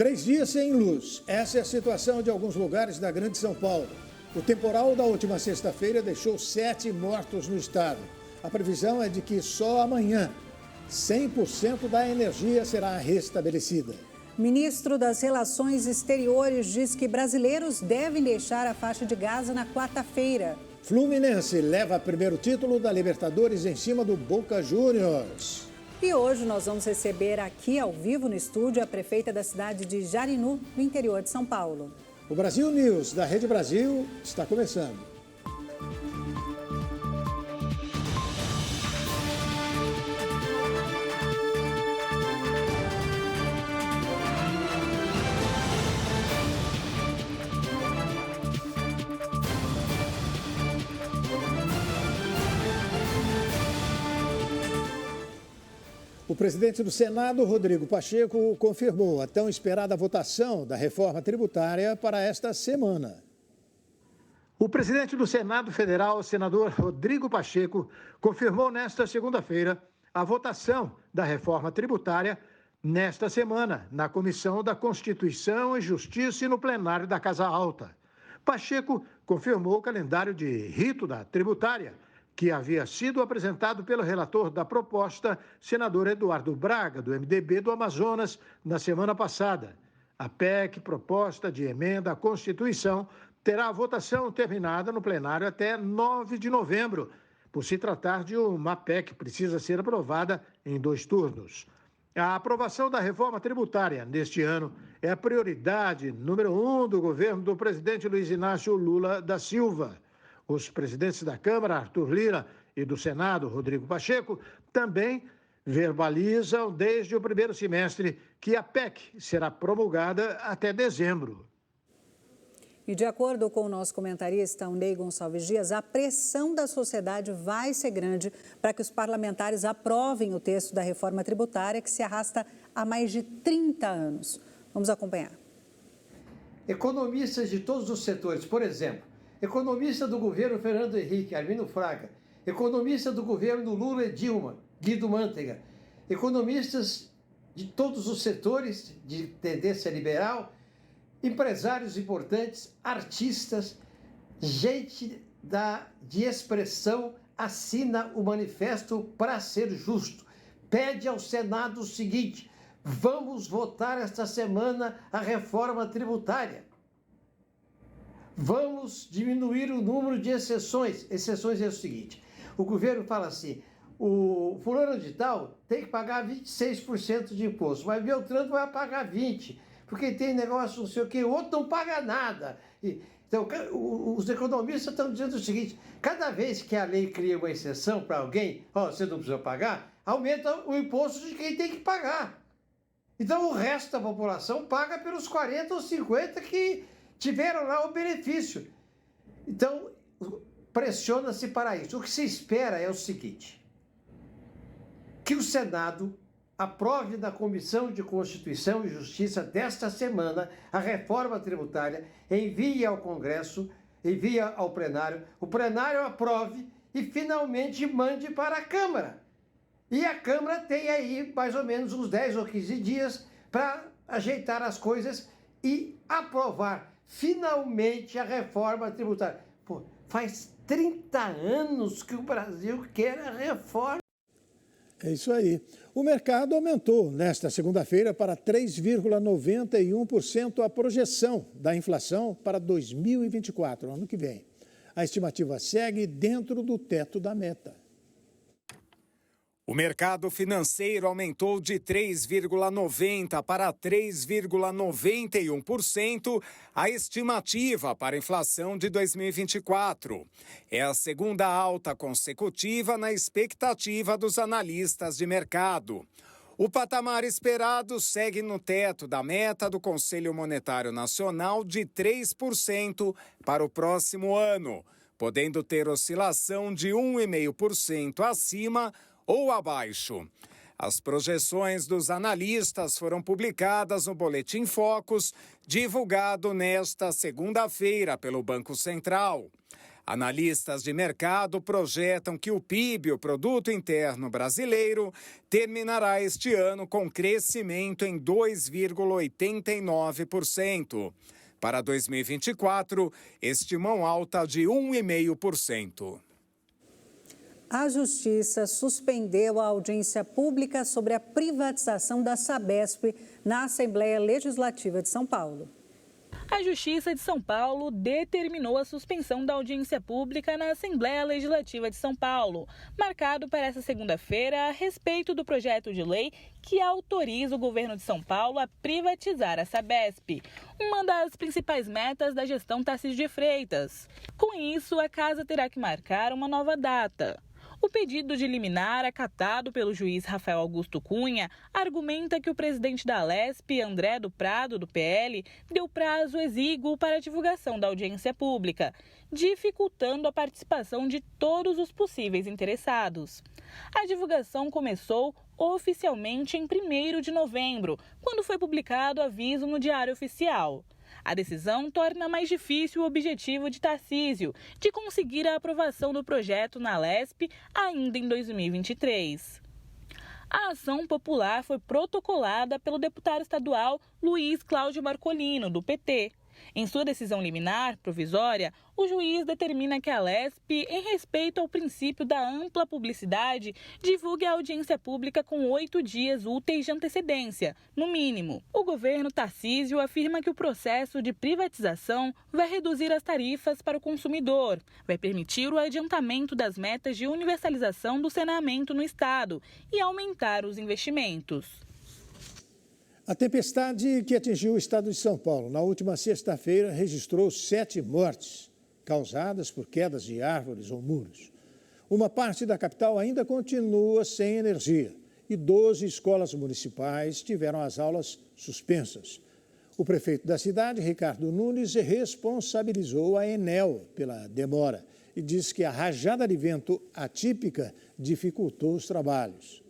3 dias sem luz. Essa é a situação de alguns lugares da Grande São Paulo. O temporal da última sexta-feira deixou 7 mortos no estado. A previsão é de que só amanhã 100% da energia será restabelecida. Ministro das Relações Exteriores diz que brasileiros devem deixar a faixa de Gaza na quarta-feira. Fluminense leva primeiro título da Libertadores em cima do Boca Juniors. E hoje nós vamos receber aqui ao vivo no estúdio a prefeita da cidade de Jarinu, no interior de São Paulo. O Brasil News da Rede Brasil está começando. O presidente do Senado, Rodrigo Pacheco, confirmou a tão esperada votação da reforma tributária para esta semana. O presidente do Senado Federal, senador Rodrigo Pacheco, confirmou nesta segunda-feira a votação da reforma tributária nesta semana, na Comissão da Constituição e Justiça e no plenário da Casa Alta. Pacheco confirmou o calendário de rito da tributária, que havia sido apresentado pelo relator da proposta, senador Eduardo Braga, do MDB do Amazonas, na semana passada. A PEC, proposta de emenda à Constituição, terá a votação terminada no plenário até 9 de novembro, por se tratar de uma PEC que precisa ser aprovada em 2 turnos. A aprovação da reforma tributária neste ano é a prioridade número 1 do governo do presidente Luiz Inácio Lula da Silva. Os presidentes da Câmara, Arthur Lira, e do Senado, Rodrigo Pacheco, também verbalizam desde o primeiro semestre que a PEC será promulgada até dezembro. E de acordo com o nosso comentarista, Ney Gonçalves Dias, a pressão da sociedade vai ser grande para que os parlamentares aprovem o texto da reforma tributária que se arrasta há mais de 30 anos. Vamos acompanhar. Economistas de todos os setores, por exemplo, economista do governo Fernando Henrique, Armino Fraga, economista do governo Lula e Dilma, Guido Mantega, economistas de todos os setores de tendência liberal, empresários importantes, artistas, gente de expressão assina o manifesto Para Ser Justo. Pede ao Senado o seguinte: vamos votar esta semana a reforma tributária. Vamos diminuir o número de exceções. Exceções é o seguinte: o governo fala assim, o fulano de tal tem que pagar 26% de imposto, mas Beltrano vai pagar 20%, porque tem negócio não sei o quê, o outro não paga nada. Então, os economistas estão dizendo o seguinte: cada vez que a lei cria uma exceção para alguém, você não precisa pagar, aumenta o imposto de quem tem que pagar. Então, o resto da população paga pelos 40 ou 50 que tiveram lá o benefício. Então, pressiona-se para isso. O que se espera é o seguinte: que o Senado aprove na Comissão de Constituição e Justiça desta semana a reforma tributária, envie ao Congresso, envie ao plenário, o plenário aprove e finalmente mande para a Câmara. E a Câmara tem aí mais ou menos uns 10 ou 15 dias para ajeitar as coisas e aprovar finalmente a reforma tributária. Pô, faz 30 anos que o Brasil quer a reforma. É isso aí. O mercado aumentou nesta segunda-feira para 3,91% a projeção da inflação para 2024, ano que vem. A estimativa segue dentro do teto da meta. O mercado financeiro aumentou de 3,90% para 3,91% a estimativa para a inflação de 2024. É a segunda alta consecutiva na expectativa dos analistas de mercado. O patamar esperado segue no teto da meta do Conselho Monetário Nacional de 3% para o próximo ano, podendo ter oscilação de 1,5% acima ou abaixo. As projeções dos analistas foram publicadas no Boletim Focus, divulgado nesta segunda-feira pelo Banco Central. Analistas de mercado projetam que o PIB, o Produto Interno Brasileiro, terminará este ano com crescimento em 2,89%. Para 2024, estimam alta de 1,5%. A Justiça suspendeu a audiência pública sobre a privatização da Sabesp na Assembleia Legislativa de São Paulo. A Justiça de São Paulo determinou a suspensão da audiência pública na Assembleia Legislativa de São Paulo, marcado para essa segunda-feira a respeito do projeto de lei que autoriza o governo de São Paulo a privatizar a Sabesp, uma das principais metas da gestão Tarcísio de Freitas. Com isso, a casa terá que marcar uma nova data. O pedido de liminar, acatado pelo juiz Rafael Augusto Cunha, argumenta que o presidente da Alesp, André do Prado, do PL, deu prazo exíguo para a divulgação da audiência pública, dificultando a participação de todos os possíveis interessados. A divulgação começou oficialmente em 1º de novembro, quando foi publicado o aviso no Diário Oficial. A decisão torna mais difícil o objetivo de Tarcísio de conseguir a aprovação do projeto na Alesp ainda em 2023. A ação popular foi protocolada pelo deputado estadual Luiz Cláudio Marcolino, do PT. Em sua decisão liminar provisória, o juiz determina que a Alesp, em respeito ao princípio da ampla publicidade, divulgue a audiência pública com 8 dias úteis de antecedência, no mínimo. O governo Tarcísio afirma que o processo de privatização vai reduzir as tarifas para o consumidor, vai permitir o adiantamento das metas de universalização do saneamento no estado e aumentar os investimentos. A tempestade que atingiu o estado de São Paulo na última sexta-feira registrou 7 mortes causadas por quedas de árvores ou muros. Uma parte da capital ainda continua sem energia e 12 escolas municipais tiveram as aulas suspensas. O prefeito da cidade, Ricardo Nunes, responsabilizou a Enel pela demora e disse que a rajada de vento atípica dificultou os trabalhos.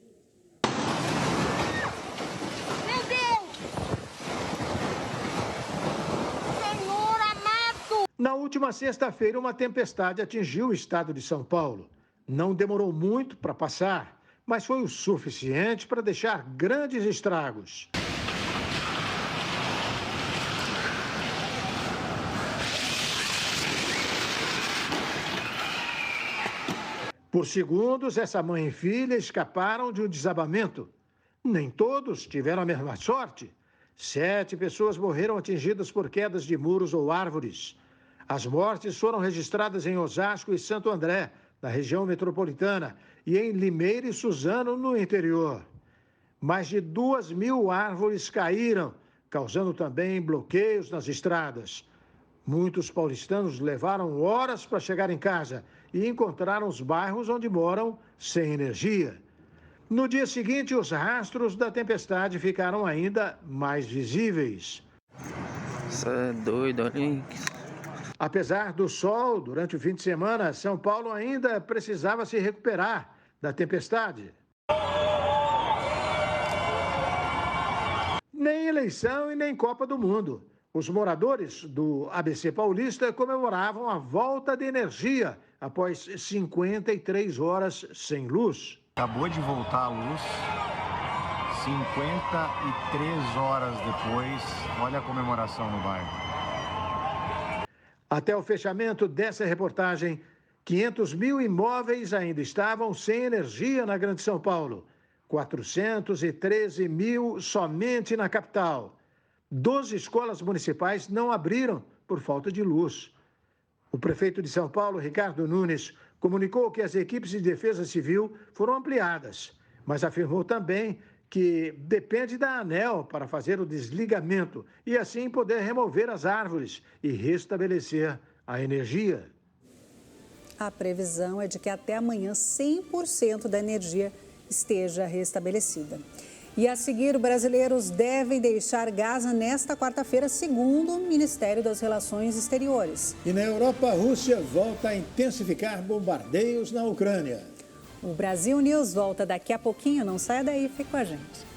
Na última sexta-feira, uma tempestade atingiu o estado de São Paulo. Não demorou muito para passar, mas foi o suficiente para deixar grandes estragos. Por segundos, essa mãe e filha escaparam de um desabamento. Nem todos tiveram a mesma sorte. 7 pessoas morreram atingidas por quedas de muros ou árvores. As mortes foram registradas em Osasco e Santo André, na região metropolitana, e em Limeira e Suzano, no interior. Mais de 2.000 árvores caíram, causando também bloqueios nas estradas. Muitos paulistanos levaram horas para chegar em casa e encontraram os bairros onde moram sem energia. No dia seguinte, os rastros da tempestade ficaram ainda mais visíveis. Isso é doido, olha aí. Apesar do sol, durante o fim de semana, São Paulo ainda precisava se recuperar da tempestade. Nem eleição e nem Copa do Mundo. Os moradores do ABC Paulista comemoravam a volta de energia após 53 horas sem luz. Acabou de voltar a luz, 53 horas depois, olha a comemoração no bairro. Até o fechamento dessa reportagem, 500.000 imóveis ainda estavam sem energia na Grande São Paulo. 413 mil somente na capital. 12 escolas municipais não abriram por falta de luz. O prefeito de São Paulo, Ricardo Nunes, comunicou que as equipes de defesa civil foram ampliadas, mas afirmou também que depende da ANEEL para fazer o desligamento e assim poder remover as árvores e restabelecer a energia. A previsão é de que até amanhã 100% da energia esteja restabelecida. E a seguir, brasileiros devem deixar Gaza nesta quarta-feira, segundo o Ministério das Relações Exteriores. E na Europa, a Rússia volta a intensificar bombardeios na Ucrânia. O Brasil News volta daqui a pouquinho, não saia daí, fique com a gente.